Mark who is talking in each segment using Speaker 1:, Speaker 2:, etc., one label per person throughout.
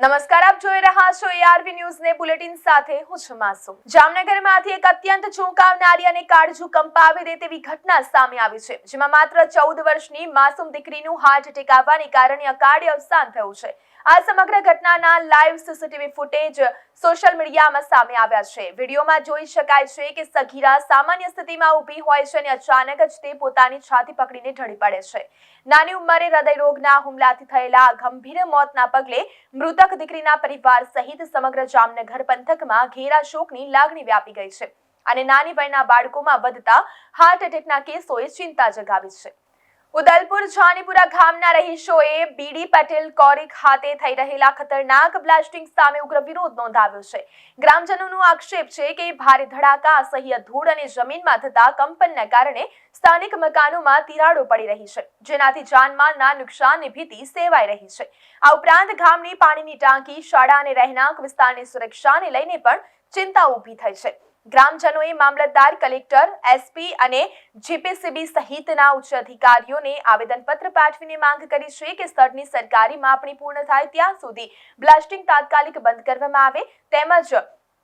Speaker 1: નમસ્કાર, આપ જોઈ રહ્યા છો ARV ન્યૂઝ ને બુલેટિન સાથે હું છું માસૂમ। જામનગરમાંથી એક અત્યંત ચોંકાવનારી અને કાળજું કંપાવી દે તેવી ઘટના સામે આવી છે, જેમાં માત્ર 14 વર્ષની માસૂમ દીકરીનું હાર્ટ એટેક આવવાને કારણે અકાળે અવસાન થયું છે। આ સમગ્ર ઘટનાના લાઈવ સીસીટીવી ફૂટેજ સોશિયલ મીડિયામાં સામે આવ્યા છે। વિડીયોમાં જોઈ શકાય છે કે સગીરા સામાન્ય સ્થિતિમાં ઊભી હોય છે અને અચાનક જ તે પોતાની છાતી પકડીને ઢળી પડે છે। નાની ઉંમરે હૃદયરોગના હુમલાથી થયેલા ગંભીર મોતના પગલે મૃતક દીકરીના પરિવાર સહિત સમગ્ર જામનગર પંથકમાં ઘેરા શોકની લાગણી વ્યાપી ગઈ છે અને નાની વયના બાળકોમાં વધતા હાર્ટ એટેકના કેસોએ ચિંતા જગાવી છે। ઉદલપુર જાનીપુરા ગામના રહીશોએ બીડી પટેલ કોરી ખાતે થઈ રહેલા ખતરનાક બ્લાસ્ટિંગ સામે ઉગ્ર વિરોધ નોંધાવ્યો છે। ગ્રામજનોનો આક્ષેપ છે કે ભારે ધડાકા, અસહ્ય ધૂળ અને જમીનમાં થતા કંપનના કારણે સ્થાનિક મકાનોમાં તિરાડો પડી રહી છે, જેનાથી જાનમાલના નુકસાનની ભીતિ સેવાઈ રહી છે। આ ઉપરાંત ગામની પાણીની ટાંકી, શાળા અને રહેણાંક વિસ્તારની સુરક્ષાને લઈને પણ ચિંતા ઊભી થઈ છે। ગ્રામજનોએ મામલતદાર, કલેક્ટર, SP અને GPCB સહિતના ઉચ્ચ અધિકારીઓને આવેદનપત્ર પાઠવીને માંગ કરી છે કે સ્થળની સરકારી માપણી પૂર્ણ થાય ત્યાં સુધી બ્લાસ્ટિંગ તાત્કાલિક બંધ કરવામાં આવે તેમજ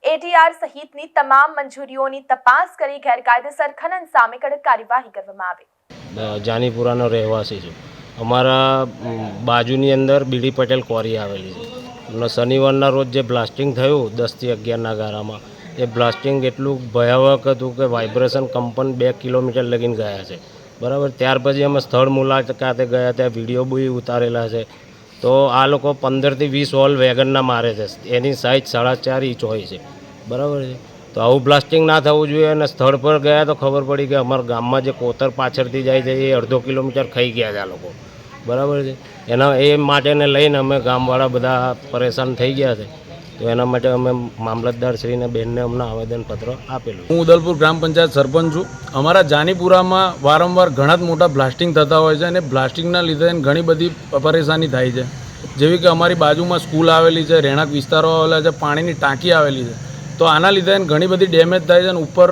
Speaker 1: ATR સહિતની તમામ મંજૂરીઓની તપાસ કરી ગેરકાયદેસર ખનન સામે કડક કાર્યવાહી કરવામાં આવે।
Speaker 2: જાનીપુરાનો રહેવાસી છું। અમારા બાજુની અંદર બીડી પટેલ કોરી આવેલી છે અને શનિવારના રોજ જે બ્લાસ્ટિંગ થયું 10 થી 11ના ગાળામાં, એ બ્લાસ્ટિંગ એટલું ભયાવહ હતું કે વાઇબ્રેશન કંપન 2 કિલોમીટર લગીને ગયા છે, બરાબર। ત્યાર પછી અમે સ્થળ મુલાકાતે ગયા, ત્યાં વિડીયો બી ઉતારેલા છે। તો આ લોકો 15 થી 20 હોલ વેગનના મારે છે, એની સાઇઝ 4.5 ઇંચ હોય છે, બરાબર છે। તો આવું બ્લાસ્ટિંગ ના થવું જોઈએ અને સ્થળ પર ગયા તો ખબર પડી કે અમારા ગામમાં જે કોતર પાછળથી જાય છે એ અડધો કિલોમીટર ખાઈ ગયા છે આ લોકો, બરાબર છે। એના એ માટેને લઈને અમે ગામવાળા બધા પરેશાન થઈ ગયા છે, તો એના માટે અમે મામલતદારશ્રીને બેનને અમને આવેદનપત્ર આપેલું।
Speaker 3: હું ઉદલપુર ગ્રામ પંચાયત સરપંચ છું। અમારા જાનીપુરામાં વારંવાર ઘણા જ મોટા બ્લાસ્ટિંગ થતા હોય છે અને બ્લાસ્ટિંગના લીધે ઘણી બધી પરેશાની થાય છે, જેવી કે અમારી બાજુમાં સ્કૂલ આવેલી છે, રહેણાંક વિસ્તારો આવેલા છે, પાણીની ટાંકી આવેલી છે। તો આના લીધે ઘણી બધી ડેમેજ થાય છે અને ઉપર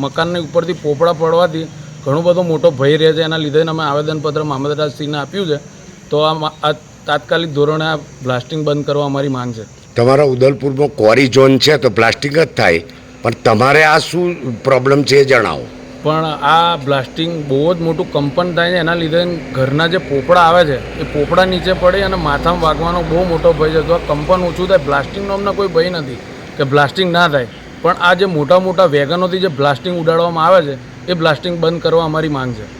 Speaker 3: મકાનની ઉપરથી પોપડા પડવાથી ઘણો બધો મોટો ભય રહે છે। એના લીધે અમે આવેદનપત્ર મામલતદારશ્રીને આપ્યું છે। તો આ તાત્કાલિક ધોરણે આ બ્લાસ્ટિંગ બંધ કરવા અમારી માંગ છે।
Speaker 4: તમારા ઉદલપુરમાં ક્વોરી ઝોન છે તો પ્લાસ્ટિક જ થાય, પણ તમારે આ શું પ્રોબ્લેમ છે એ જણાવો।
Speaker 3: પણ આ બ્લાસ્ટિંગ બહુ જ મોટું કંપન થાય છે, એના લીધે ઘરના જે પોપડા આવે છે એ પોપડા નીચે પડે અને માથામાં વાગવાનો બહુ મોટો ભય છે। તો આ કંપન ઓછું થાય, બ્લાસ્ટિંગનો અમને કોઈ ભય નથી કે બ્લાસ્ટિંગ ના થાય, પણ આ જે મોટા મોટા વેગનોથી જે બ્લાસ્ટિંગ ઉડાડવામાં આવે છે એ બ્લાસ્ટિંગ બંધ કરવા અમારી માંગ છે।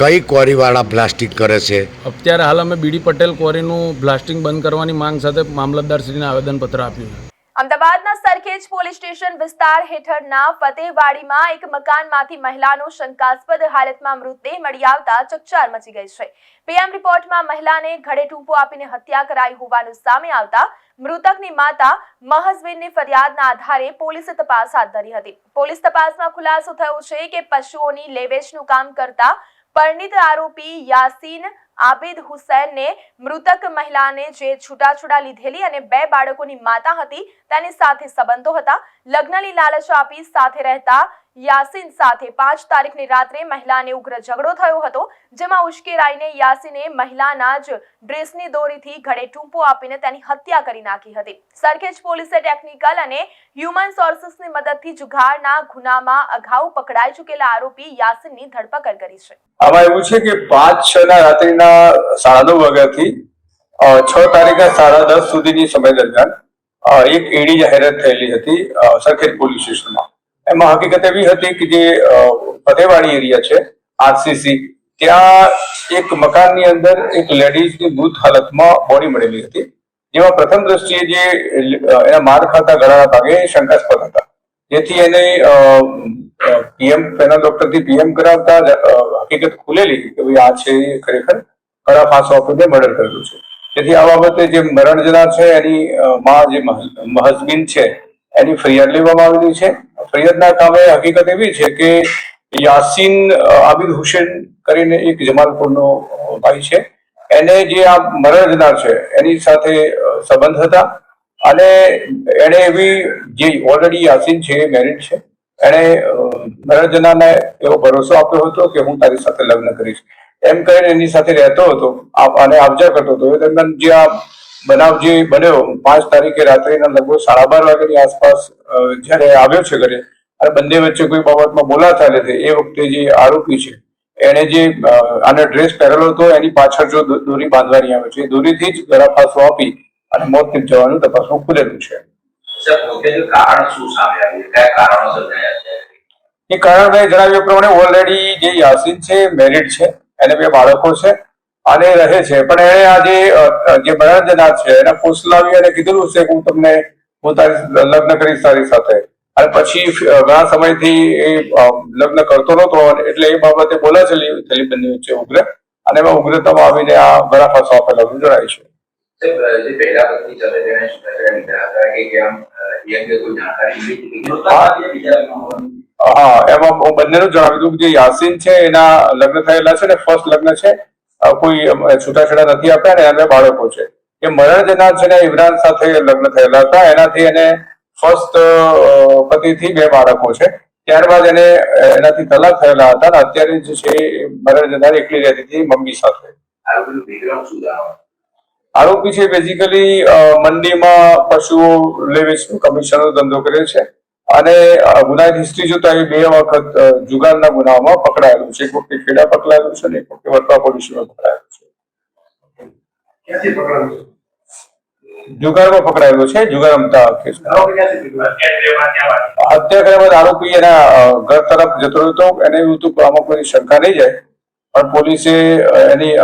Speaker 4: કઈ ક્વોરીવાળા પ્લાસ્ટિક કરે છે?
Speaker 3: અત્યારે હાલ અમે બીડી પટેલ ક્વોરીનું બ્લાસ્ટિંગ બંધ કરવાની માંગ સાથે મામલતદારશ્રીને આવેદનપત્ર આપ્યું છે।
Speaker 1: અમદાવાદના સરખેજ પોલીસ સ્ટેશન વિસ્તાર હેઠળના ફતેહવાડીમાં એક મકાનમાંથી મહિલાનો શંકાસ્પદ હાલતમાં મૃતદેહ મળી આવતા ચકચાર મચી ગઈ છે। PM રિપોર્ટમાં મહિલાને ગળે ટૂંપો આપીને હત્યા કરાઈ હોવાનું સામે આવતા મૃતકની માતા મહઝબીનની ફરિયાદના આધારે પોલીસે તપાસ હાથ ધરી હતી। પોલીસ તપાસમાં ખુલાસો થયો છે કે પશુઓની લેવેચનું કામ કરતા પરિણીત આરોપી યાસીન આબિદ હુસૈનને મૃતક મહિલાને જે છૂટાછૂડા લીધેલી અને 2 બાળકોની માતા હતી તેની સાથે સંબંધો હતા। લગ્નની લાલચ આપી સાથે રહેતા યાસીન સાથે 5 તારીખની રાત્રે મહિલાને ઉગ્ર ઝઘડો થયો હતો, જેમાં ઉશ્કેરાઈને યાસીને મહિલાના જ ડ્રેસની દોરીથી ગળે ટૂંપો આપીને તેની હત્યા કરી નાખી હતી। સરખેજ પોલીસે ટેકનિકલ અને હ્યુમન સોર્સિસની મદદથી જુગારના ગુનામાં અગાઉ પકડાઈ ચૂકેલા આરોપી યાસીનની ધરપકડ કરી છે।
Speaker 5: આમાં એવું છે કે 5/6 રાત્રિના 9:30 વાગ્યાથી 6 તારીખના 10:30 સુધીની સમય દરમિયાન એક એડી જાહેરાત થયેલી હતી સરખેજ પોલીસ સ્ટેશનમાં। એમાં હકીકત એવી હતી કે જે ફતેહવાડી એરિયા છે RCC, ત્યાં એક મકાનની અંદર એક લેડીઝની મૃત હાલતમાં બોડી મળેલી હતી, જેમાં પ્રથમ દ્રષ્ટિએ જે એના માર ખાતા ગળાના ભાગે શંકાસ્પદ હતા, જેથી એને પેનલ ડોક્ટરથી PM કરાવતા હકીકત ખુલેલી કે ભાઈ આ છે ખરેખર ગળા ફાંસો આપીને મર્ડર કરેલું છે। તેથી આ બાબતે જે મરણ જનાર છે એની માં જે મહઝબીન છે એની ફરિયાદ લેવામાં આવેલી છે। ફરિયાદના કામે હકીકત એવી છે કે યાસીન આબિદ હુસૈન કરીને એક જમાલપુરનો ભાઈ છે, એને જે આ મરણ જનાર છે એની સાથે સંબંધ હતા અને એને એવી જે ઓલરેડી યાસીન છે મેરિડ છે, એણે મરણ જનારને એવો ભરોસો આપ્યો હતો કે હું તારી સાથે લગ્ન કરીશ, એમ કહીને એની સાથે રહેતો હતો અને આવજા કરતો હતો। એ દરમિયાન જે આ બનાવ જે બન્યો 5 તારીખે રાત્રિના લગભગ 12:30 વાગ્યાની આસપાસ જ્યારે આવ્યો છે ઘરે અને બંને વચ્ચે કોઈ બાબતમાં બોલાચાલી હતી, એ વખતે જે આરોપી છે એને જે આને ડ્રેસ પહેરેલો હતો એની પાછળ જો દોરી બાંધવાની આવે છે, એ દોરીથી જ ગળા ફાંસો આપી અને મોત નિપજાવવાનું તપાસમાં ખુલેલું છે. એ કારણ મેં જણાવ્યા પ્રમાણે ઓલરેડી જે યાસીન છે મેરિડ છે, એને 2 બાળકો છે અને રહે છે, પણ એણે આજે જે મરણ જનાર છે એને ફોસલાવી અને કીધેલું છે કે હું તારી લગ્ન કરીશ તારી સાથે, અને પછી ઘણા સમયથી એ લગ્ન કરતો નતો, એટલે એ બાબતે બોલાચાલી થયેલી બંને વચ્ચે ઉગ્ર, અને એમાં ઉગ્રતામાં આવીને આ ગળા ફાંસો આપેલાનું જણાય છે. હા, એમાં હું બંનેનું જણાવી દઉં કે જે યાસીન છે એના લગ્ન થયેલા છે ને ફર્સ્ટ લગ્ન છે, કોઈ છૂટાછેડા નથી આપ્યા ને એના 2 બાળકો છે. એ મરણ જનાર છે ને ઇમરાન સાથે લગ્ન થયેલા હતા, એનાથી એને ફર્સ્ટ પતિથી 2 બાળકો છે, ત્યારબાદ એનાથી તલાક થયેલા હતા અને અત્યારે જે છે મરણ જનાર એકલી રહેતી હતી મમ્મી સાથે. આરોપી છે બેઝિકલી મંડીમાં પશુઓ લે વેચનું કમિશનનો ધંધો કરે છે અને ગુનાહિત હિસ્ટ્રી જોતા એ 2 વખત જુગારના ગુનામાં પકડાયેલું છે. એક વખતે ખેડા પકડાયેલું છે અને એક વખતે વડપા પોલીસમાં પકડાયેલું છે. જુગારમાં પકડાયેલો છે, જુગાર રમતા કેસમાં. હત્યા કર્યા બાદ આરોપી એના ઘર તરફ જતો હતો, એને એવું હતું કે આમાં કોઈ શંકા નહીં જાય, પણ પોલીસે એની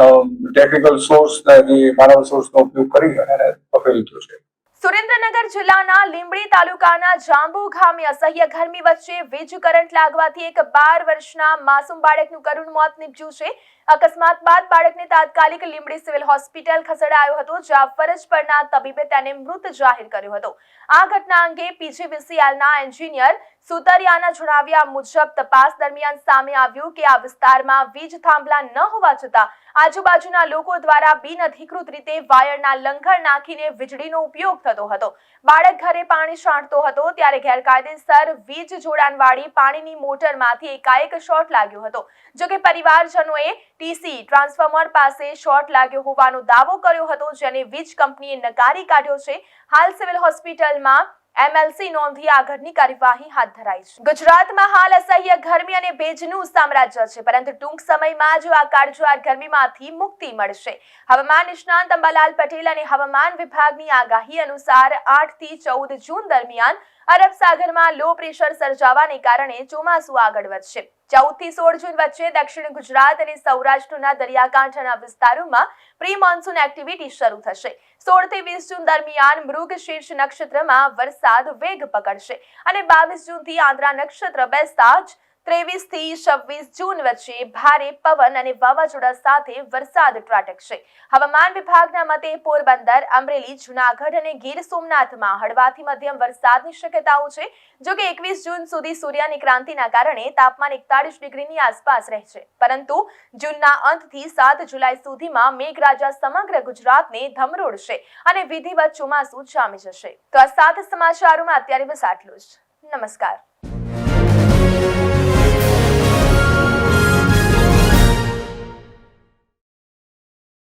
Speaker 5: ટેકનિકલ સોર્સ જે માનવ સોર્સનો ઉપયોગ કરી અને એને પકડી લીધો છે.
Speaker 1: સુરેન્દ્રનગર જિલ્લાના લીંબડી તાલુકાના જાંબુ ગામે અસહ્ય ગરમી વચ્ચે વીજ કરંટ લાગવાથી એક 12 વર્ષના માસૂમ બાળકનું કરુણ મોત નીપજ્યું છે. અકસ્માત બાદ બાળકને તાત્કાલિક લીંબડી સિવિલ હોસ્પિટલ ખસેડાયો હતો, જ્યાં ફરજ પરના તબીબે તેને મૃત જાહેર કર્યો હતો. આ ઘટના અંગે પીજીવીસીએલના એન્જિનિયર સુતરિયાના જણાવ્યા મુજબ તપાસ દરમિયાન સામે આવ્યું કે આ વિસ્તારમાં વીજ થાંભલા ન હોવા છતાં આજુબાજુના લોકો દ્વારા બિનઅધિકૃત રીતે વાયરના લંગર નાખીને વીજળીનો ઉપયોગ થતો હતો. બાળક ઘરે પાણી છાંટતો હતો ત્યારે ગેરકાયદેસર વીજ જોડાણવાળી પાણીની મોટરમાંથી એકાએક શોર્ટ લાગ્યો હતો. જોકે પરિવારજનોએ ટીસી ટ્રાન્સફોર્મર પાસે શોર્ટ લાગ્યો હોવાનો દાવો કર્યો હતો, જેને વીજ કંપનીએ નકારી કાઢ્યો છે. હાલ સિવિલ હોસ્પિટલમાં MLC નોંધી આગળની કાર્યવાહી હાથ ધરાઈ છે. ગુજરાતમાં હાલ અસહ્ય ગરમી અને ભેજનું સામ્રાજ્ય છે, પરંતુ ટૂંક સમયમાં જ આ કાળઝાળ ગરમીમાંથી મુક્તિ મળશે. હવામાન નિષ્ણાંત અંબાલાલ પટેલ અને હવામાન વિભાગની આગાહી અનુસાર 8 થી 14 જૂન દરમિયાન અરબ સાગરમાં લો પ્રેશર સર્જાવાને કારણે ચોમાસું આગળ વધશે. 14 થી 16 જૂન વચ્ચે દક્ષિણ ગુજરાત અને સૌરાષ્ટ્રના દરિયાકાંઠાના વિસ્તારોમાં પ્રી મોન્સૂન એક્ટિવિટી શરૂ થશે. 16 થી 20 જૂન દરમિયાન મૃગશીર્ષ નક્ષત્રમાં વરસાદ વેગ પકડશે અને 22 જૂનથી આંદ્રા નક્ષત્ર બેસતા જ 23 થી 26 જૂન વચ્ચે ભારે પવન અને વાવાઝોડા સાથે વરસાદ ત્રાટકશે. હવામાન વિભાગના મતે પોરબંદર, અમરેલી, જૂનાગઢ અને ગીર સોમનાથમાં હળવાથી મધ્યમ વરસાદની શક્યતાઓ છે. જો કે 21 જૂન સુધી સૂર્યની ક્રાંતિના કારણે તાપમાન 41 ડિગ્રીની આસપાસ રહેશે, પરંતુ જૂનના અંતથી 7 જુલાઈ સુધીમાં મેઘરાજા સમગ્ર ગુજરાતને ધમરોળશે અને વિધિવત ચોમાસું જામી જશે. તો આ 7 સમાચારોમાં અત્યારે બસ આટલું જ. નમસ્કાર.